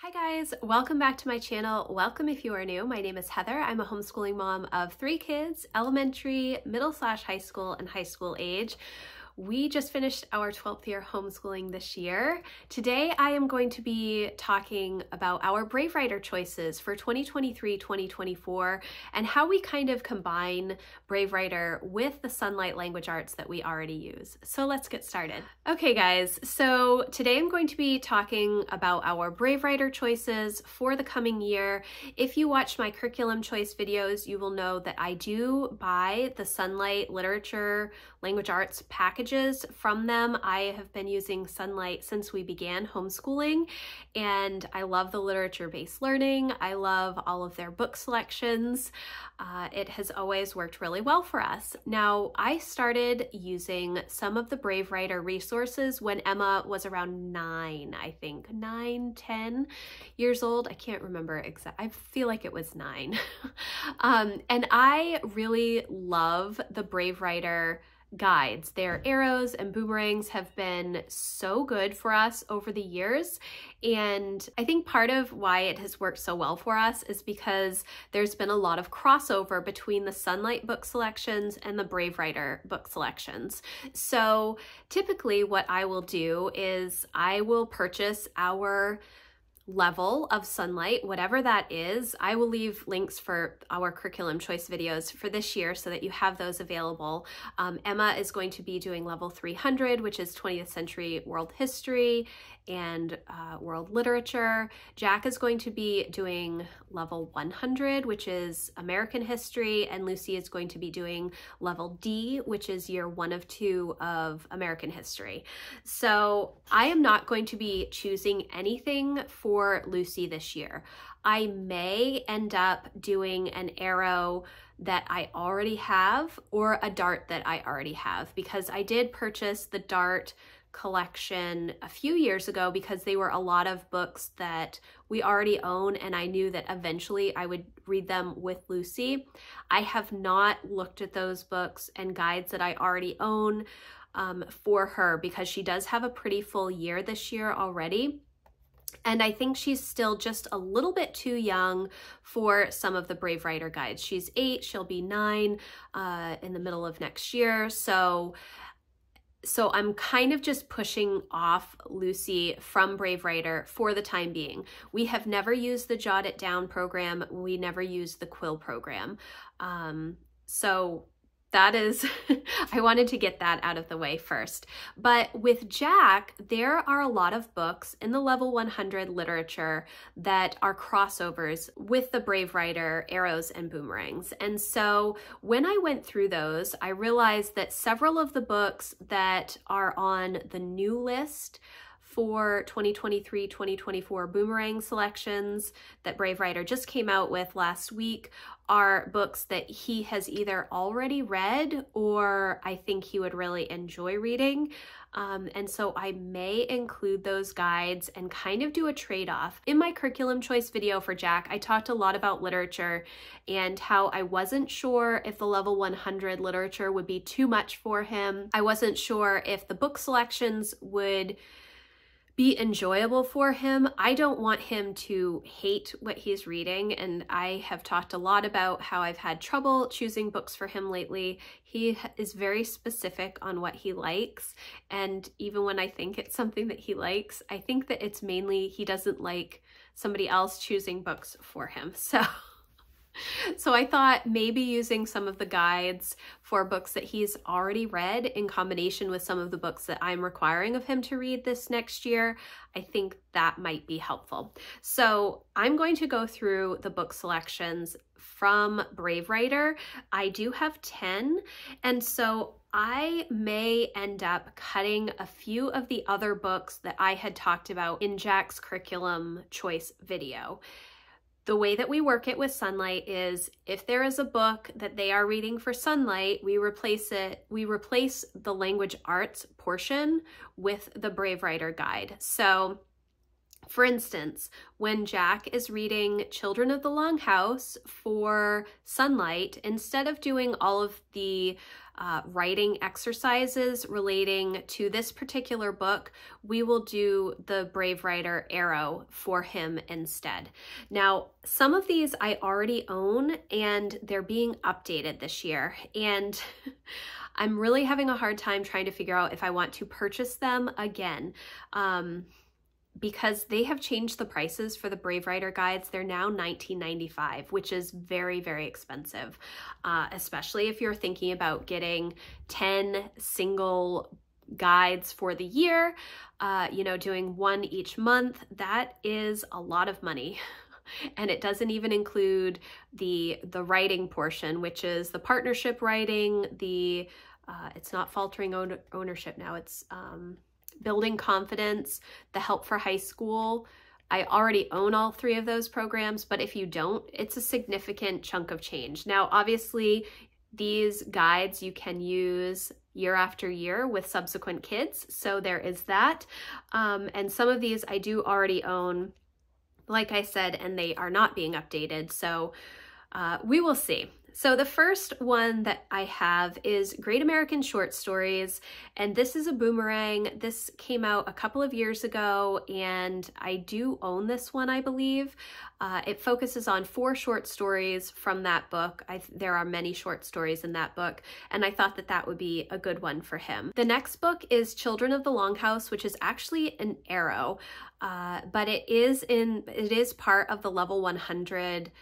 Hi guys, welcome back to my channel. Welcome if you are new. My name is Heather. I'm a homeschooling mom of 3 kids, elementary, middle/high school, and high school age. We just finished our 12th year homeschooling this year. Today I am going to be talking about our Brave Writer choices for 2023-2024 and how we kind of combine Brave Writer with the Sonlight language arts that we already use. So let's get started. Okay guys, so today I'm going to be talking about our Brave Writer choices for the coming year. If you watched my curriculum choice videos, you will know that I do buy the Sonlight literature language arts packages from them. I have been using Sonlight since we began homeschooling, and I love the literature-based learning. I love all of their book selections. It has always worked really well for us. Now, I started using some of the Brave Writer resources when Emma was around 9, I think, 9, 10 years old. I can't remember exactly. I feel like it was 9. And I really love the Brave Writer guides. Their arrows and boomerangs have been so good for us over the years, and I think part of why it has worked so well for us is because there's been a lot of crossover between the Sonlight book selections and the Brave Writer book selections. So typically what I will do is I will purchase our level of Sonlight, whatever that is. I will leave links for our curriculum choice videos for this year so that you have those available. Emma is going to be doing level 300, which is 20th century world history and world literature. Jack is going to be doing level 100, which is American history, and Lucy is going to be doing level D, which is year 1 of 2 of American history. So I am not going to be choosing anything for Lucy this year. I may end up doing an arrow that I already have or a dart that I already have, because I did purchase the dart collection a few years ago because they were a lot of books that we already own, and I knew that eventually I would read them with Lucy. I have not looked at those books and guides that I already own for her, because she does have a pretty full year this year already. And I think she's still just a little bit too young for some of the Brave Writer guides. She's 8, she'll be 9 in the middle of next year. So I'm kind of just pushing off Lucy from Brave Writer for the time being. We have never used the Jot It Down program. We never used the Quill program. So that is, I wanted to get that out of the way first. But with Jack, there are a lot of books in the level 100 literature that are crossovers with the Brave Writer arrows and boomerangs. And so when I went through those, I realized that several of the books that are on the new list for 2023-2024 boomerang selections that Brave Writer just came out with last week are books that he has either already read or I think he would really enjoy reading. And so I may include those guides and kind of do a trade-off. In my curriculum choice video for Jack, I talked a lot about literature and how I wasn't sure if the level 100 literature would be too much for him. I wasn't sure if the book selections would be enjoyable for him. I don't want him to hate what he's reading, and I have talked a lot about how I've had trouble choosing books for him lately. He is very specific on what he likes, and even when I think it's something that he likes, I think that it's mainly he doesn't like somebody else choosing books for him. So I thought maybe using some of the guides for books that he's already read in combination with some of the books that I'm requiring of him to read this next year, I think that might be helpful. So I'm going to go through the book selections from Brave Writer. I do have 10, and so I may end up cutting a few of the other books that I had talked about in Jack's curriculum choice video. The way that we work it with Sonlight is if there is a book that they are reading for Sonlight, we replace the language arts portion with the Brave Writer guide. So For instance, when Jack is reading Children of the Longhouse for Sonlight, instead of doing all of the writing exercises relating to this particular book, we will do the Brave Writer Arrow for him instead. Now, some of these I already own and they're being updated this year, and I'm really having a hard time trying to figure out if I want to purchase them again. Because they have changed the prices for the Brave Writer guides. They're now $19.95, which is very, very expensive, especially if you're thinking about getting 10 single guides for the year, you know, doing one each month. That is a lot of money. And it doesn't even include the writing portion, which is the partnership writing, it's not faltering ownership now, it's building confidence, the help for high school. I already own all 3 of those programs, but if you don't, it's a significant chunk of change. Now, obviously, these guides you can use year after year with subsequent kids, so there is that. And some of these I do already own, like I said, and they are not being updated, so we will see. So the first one that I have is Great American Short Stories, and this is a boomerang. This came out a couple of years ago, and I do own this one, I believe. It focuses on 4 short stories from that book. There are many short stories in that book, and I thought that that would be a good one for him. The next book is Children of the Longhouse, which is actually an arrow, but it is part of the Level 100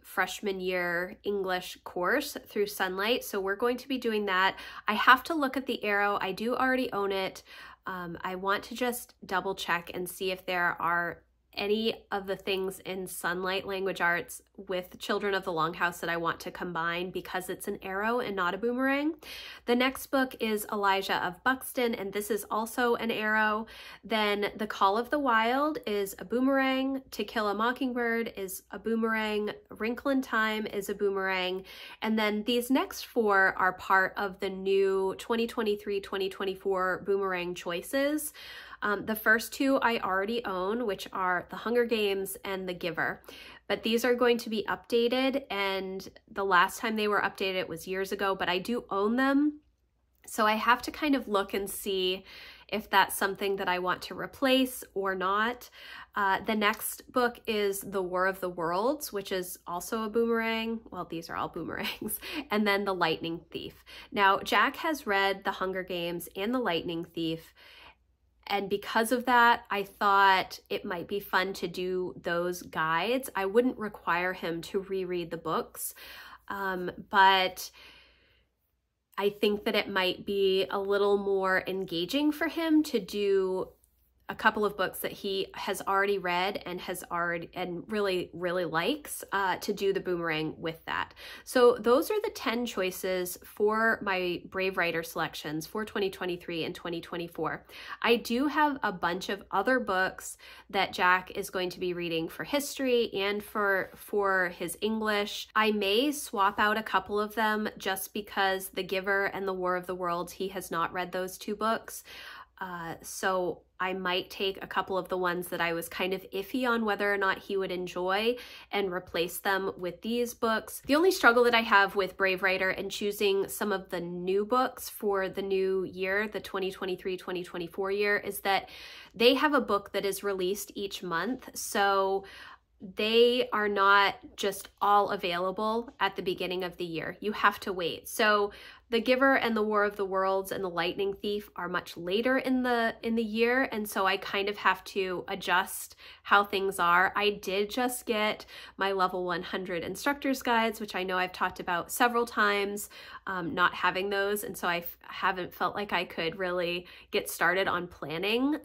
freshman year English course through Sonlight. So we're going to be doing that. I have to look at the arrow. I do already own it. I want to just double check and see if there are any of the things in Sonlight Language Arts with Children of the Longhouse that I want to combine because it's an arrow and not a boomerang. The next book is Elijah of Buxton, and this is also an arrow. Then The Call of the Wild is a boomerang. To Kill a Mockingbird is a boomerang. Wrinkle in Time is a boomerang. And then these next 4 are part of the new 2023-2024 boomerang choices. The first 2 I already own, which are The Hunger Games and The Giver, but these are going to be updated, and the last time they were updated was years ago, but I do own them. So I have to kind of look and see if that's something that I want to replace or not. The next book is The War of the Worlds, which is also a boomerang. Well, these are all boomerangs. And then The Lightning Thief. Now, Jack has read The Hunger Games and The Lightning Thief, and because of that, I thought it might be fun to do those guides. I wouldn't require him to reread the books, but I think that it might be a little more engaging for him to do a couple of books that he has already read and really likes, to do the boomerang with that. So those are the 10 choices for my Brave Writer selections for 2023 and 2024. I do have a bunch of other books that Jack is going to be reading for history and for his English. I may swap out a couple of them just because The Giver and The War of the Worlds, he has not read those 2 books. So I might take a couple of the ones that I was kind of iffy on whether or not he would enjoy and replace them with these books. The only struggle that I have with Brave Writer and choosing some of the new books for the new year, the 2023-2024 year, is that they have a book that is released each month. So they are not just all available at the beginning of the year. You have to wait. So The Giver and The War of the Worlds and The Lightning Thief are much later in the year, and so I kind of have to adjust how things are. I did just get my level 100 instructor's guides, which I know I've talked about several times, not having those, and so I haven't felt like I could really get started on planning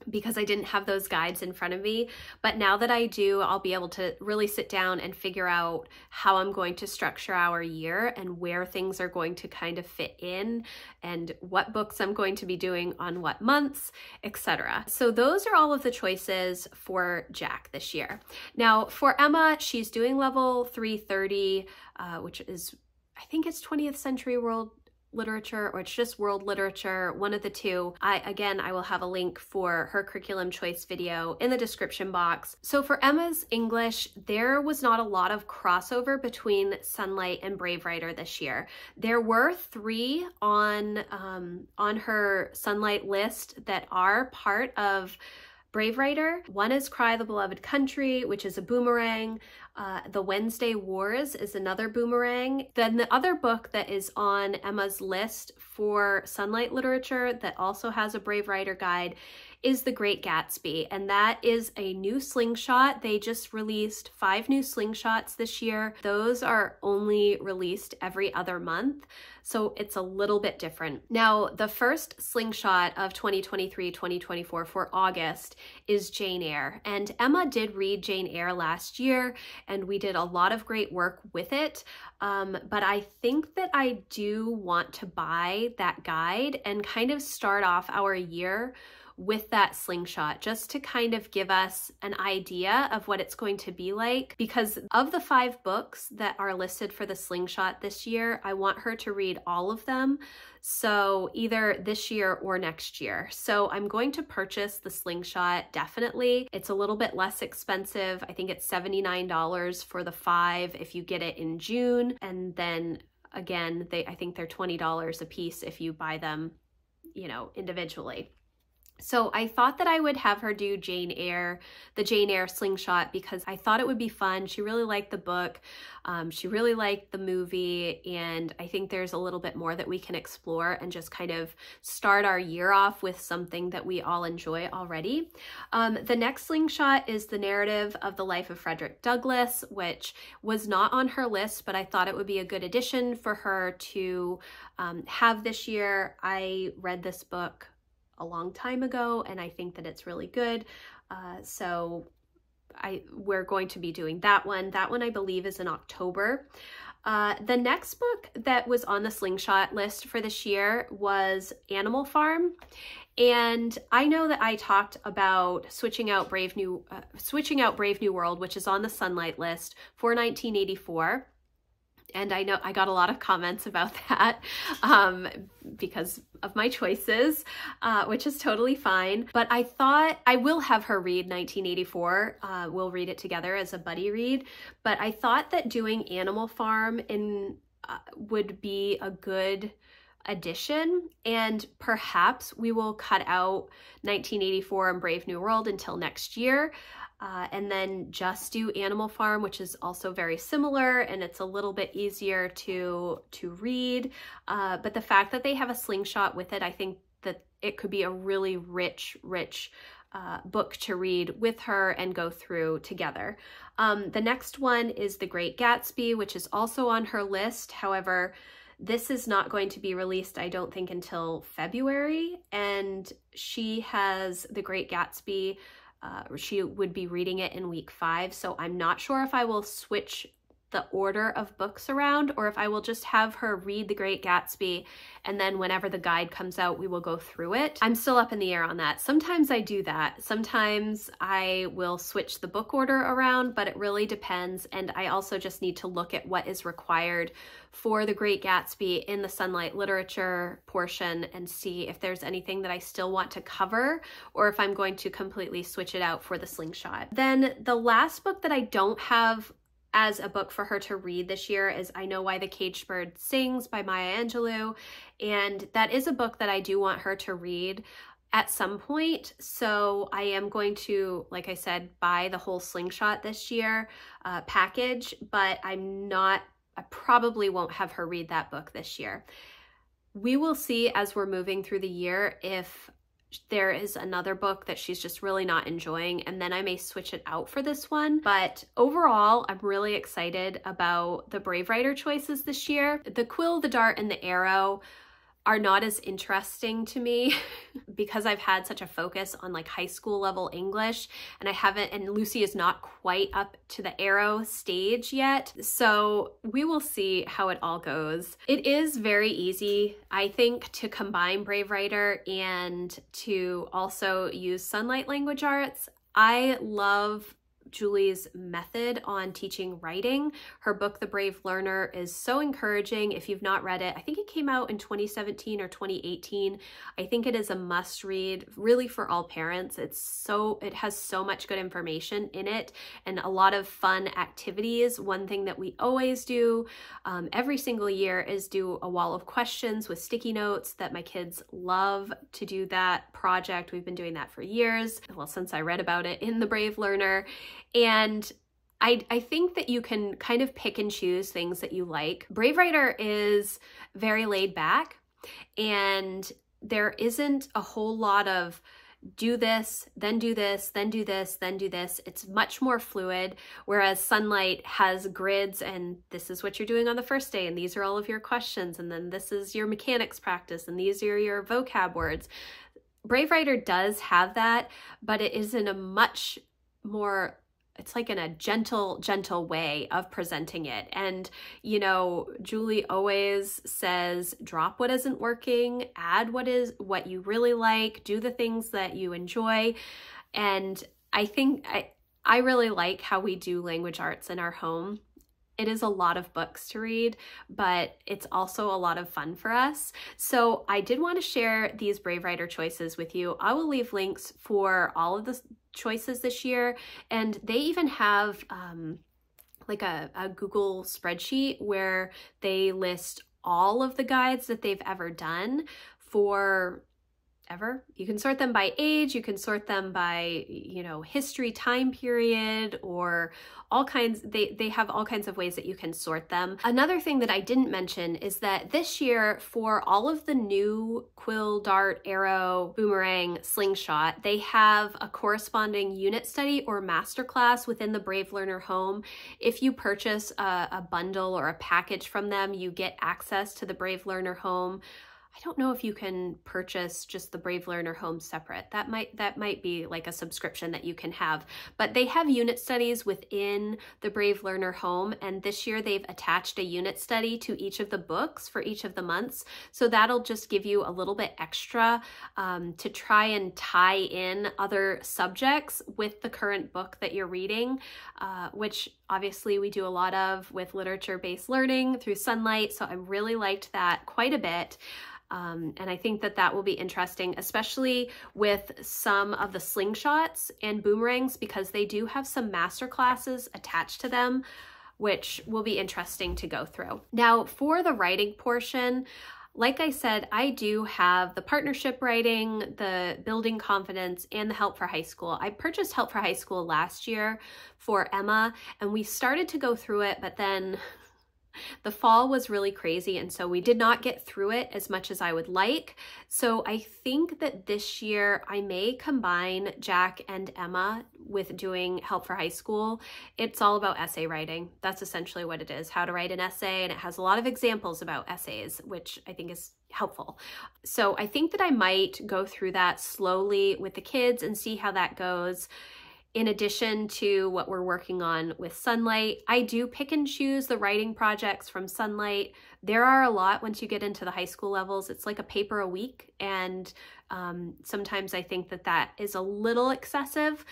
because I didn't have those guides in front of me. But now that I do, I'll be able to really sit down and figure out how I'm going to structure our year and where things are going to kind of fit in and what books I'm going to be doing on what months, etc. So those are all of the choices for Jack this year. Now for Emma, she's doing level 330, which is, I think it's 20th Century World literature, or it's just world literature, one of the two. I will have a link for her curriculum choice video in the description box. So for Emma's English, there was not a lot of crossover between Sonlight and Brave Writer this year. There were 3 on her Sonlight list that are part of Brave Writer. One is Cry the Beloved Country, which is a boomerang. The Wednesday Wars is another boomerang. Then the other book that is on Emma's list for Sonlight literature that also has a Brave Writer guide is The Great Gatsby, and that is a new slingshot. They just released 5 new slingshots this year. Those are only released every other month, so it's a little bit different. Now, the first slingshot of 2023-2024 for August is Jane Eyre, and Emma did read Jane Eyre last year, and we did a lot of great work with it, but I think that I do want to buy that guide and kind of start off our year with that slingshot, just to kind of give us an idea of what it's going to be like. Because of the 5 books that are listed for the slingshot this year, I want her to read all of them, so either this year or next year. So I'm going to purchase the slingshot, definitely. It's a little bit less expensive. I think it's $79 for the 5 if you get it in June, and then again, I think they're $20 a piece if you buy them, you know, individually. So I thought that I would have her do Jane Eyre, the Jane Eyre slingshot, because I thought it would be fun. She really liked the book. She really liked the movie. And I think there's a little bit more that we can explore and just kind of start our year off with something that we all enjoy already. The next slingshot is the narrative of the life of Frederick Douglass, which was not on her list, but I thought it would be a good addition for her to have this year. I read this book a long time ago, and I think that it's really good. So we're going to be doing that one. That one I believe is in October. The next book that was on the slingshot list for this year was Animal Farm. And I know that I talked about switching out Brave New World, which is on the Sonlight list for 1984. And I know I got a lot of comments about that because of my choices, which is totally fine. But I thought I will have her read 1984. We'll read it together as a buddy read. But I thought that doing Animal Farm would be a good addition, and perhaps we will cut out 1984 and Brave New World until next year. And then just do Animal Farm, which is also very similar, and it's a little bit easier to read. But the fact that they have a slingshot with it, I think that it could be a really rich book to read with her and go through together. The next one is The Great Gatsby, which is also on her list. However, this is not going to be released, I don't think, until February, and she has The Great Gatsby. She would be reading it in week 5, so I'm not sure if I will switch the order of books around or if I will just have her read The Great Gatsby, and then whenever the guide comes out, we will go through it. I'm still up in the air on that. Sometimes I do that. Sometimes I will switch the book order around, but it really depends, and I also just need to look at what is required for The Great Gatsby in the Sonlight literature portion and see if there's anything that I still want to cover or if I'm going to completely switch it out for the slingshot. Then the last book that I don't have as a book for her to read this year is I Know Why the Caged Bird Sings by Maya Angelou, and that is a book that I do want her to read at some point. So I am going to, like I said, buy the whole slingshot this year package, but I probably won't have her read that book this year. We will see as we're moving through the year if there is another book that she's just really not enjoying, and then I may switch it out for this one. But overall, I'm really excited about the Brave Writer choices this year. The Quill, the Dart, and the Arrow are not as interesting to me because I've had such a focus on like high school level English, and Lucy is not quite up to the Arrow stage yet. So we will see how it all goes. It is very easy, I think, to combine Brave Writer and to also use Sonlight Language Arts. I love Julie's method on teaching writing. Her book, The Brave Learner, is so encouraging. If you've not read it, I think it came out in 2017 or 2018. I think it is a must read, really, for all parents. It has so much good information in it and a lot of fun activities. One thing that we always do every single year is do a wall of questions with sticky notes that my kids love to do that project. We've been doing that for years, well, since I read about it in The Brave Learner. And I think that you can kind of pick and choose things that you like. Brave Writer is very laid back, and there isn't a whole lot of do this, then do this, then do this, then do this. It's much more fluid, whereas Sonlight has grids and this is what you're doing on the first day, and these are all of your questions, and then this is your mechanics practice, and these are your vocab words. Brave Writer does have that, but it is in a much more, it's like in a gentle way of presenting it. And, you know, Julie always says, drop what isn't working, add what you really like, do the things that you enjoy. And I think I really like how we do language arts in our home. It is a lot of books to read, but it's also a lot of fun for us. So I did want to share these Brave Writer choices with you. I will leave links for all of the choices this year, and they even have like a Google spreadsheet where they list all of the guides that they've ever done for ever. You can sort them by age, you can sort them by, you know, history, time period, or all kinds. They have all kinds of ways that you can sort them. Another thing that I didn't mention is that this year, for all of the new quill, dart, arrow, boomerang, slingshot, they have a corresponding unit study or masterclass within the Brave Learner home. If you purchase a bundle or a package from them, you get access to the Brave Learner home. I don't know if you can purchase just the Brave Learner home separate. That might be like a subscription that you can have. But they have unit studies within the Brave Learner home, and this year they've attached a unit study to each of the books for each of the months. So that'll just give you a little bit extra to try and tie in other subjects with the current book that you're reading, which obviously we do a lot of with literature-based learning through Sonlight. So I really liked that quite a bit. And I think that that will be interesting, especially with some of the slingshots and boomerangs, because they do have some master classes attached to them, which will be interesting to go through. Now, for the writing portion, like I said, I do have the partnership writing, the building confidence, and the Help for High School. I purchased Help for High School last year for Emma, and we started to go through it, but then the fall was really crazy, and so we did not get through it as much as I would like. So I think that this year I may combine Jack and Emma with doing Help for High School. It's all about essay writing. That's essentially what it is, how to write an essay, and it has a lot of examples about essays, which I think is helpful. So I think that I might go through that slowly with the kids and see how that goes. In addition to what we're working on with Sonlight, I do pick and choose the writing projects from Sonlight. There are a lot once you get into the high school levels. It's like a paper a week, and sometimes I think that that is a little excessive.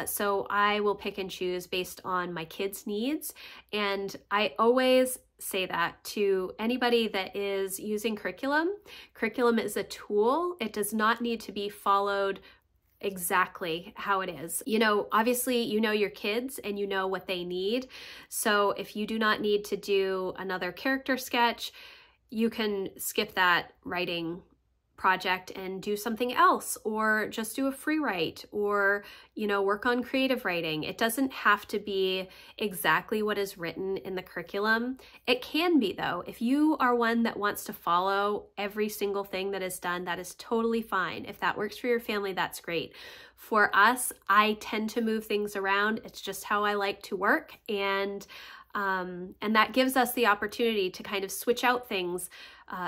So I will pick and choose based on my kids' needs. And I always say that to anybody that is using curriculum. Curriculum is a tool. It does not need to be followed exactly how it is. You know, obviously you know your kids and you know what they need. So if you do not need to do another character sketch, you can skip that writing project and do something else, or just do a free write, or, you know, work on creative writing. It doesn't have to be exactly what is written in the curriculum. It can be, though. If you are one that wants to follow every single thing that is done, that is totally fine. If that works for your family, that's great. For us, I tend to move things around. It's just how I like to work, and that gives us the opportunity to kind of switch out things,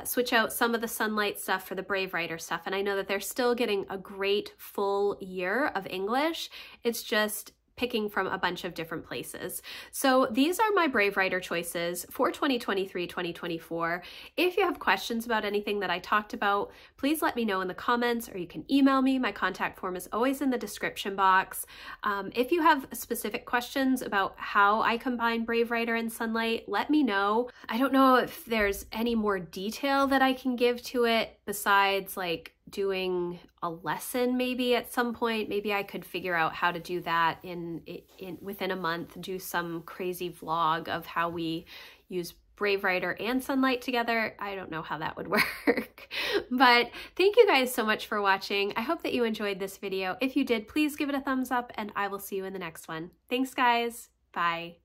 switch out some of the Sonlight stuff for the Brave Writer stuff. And I know that they're still getting a great full year of English. It's just picking from a bunch of different places. So these are my Brave Writer choices for 2023-2024. If you have questions about anything that I talked about, please let me know in the comments, or you can email me. My contact form is always in the description box. If you have specific questions about how I combine Brave Writer and Sonlight, let me know. I don't know if there's any more detail that I can give to it besides like doing a lesson maybe at some point. Maybe I could figure out how to do that within a month, do some crazy vlog of how we use Brave Writer and Sonlight together. I don't know how that would work. But thank you guys so much for watching. I hope that you enjoyed this video. If you did, please give it a thumbs up, and I will see you in the next one. Thanks guys. Bye.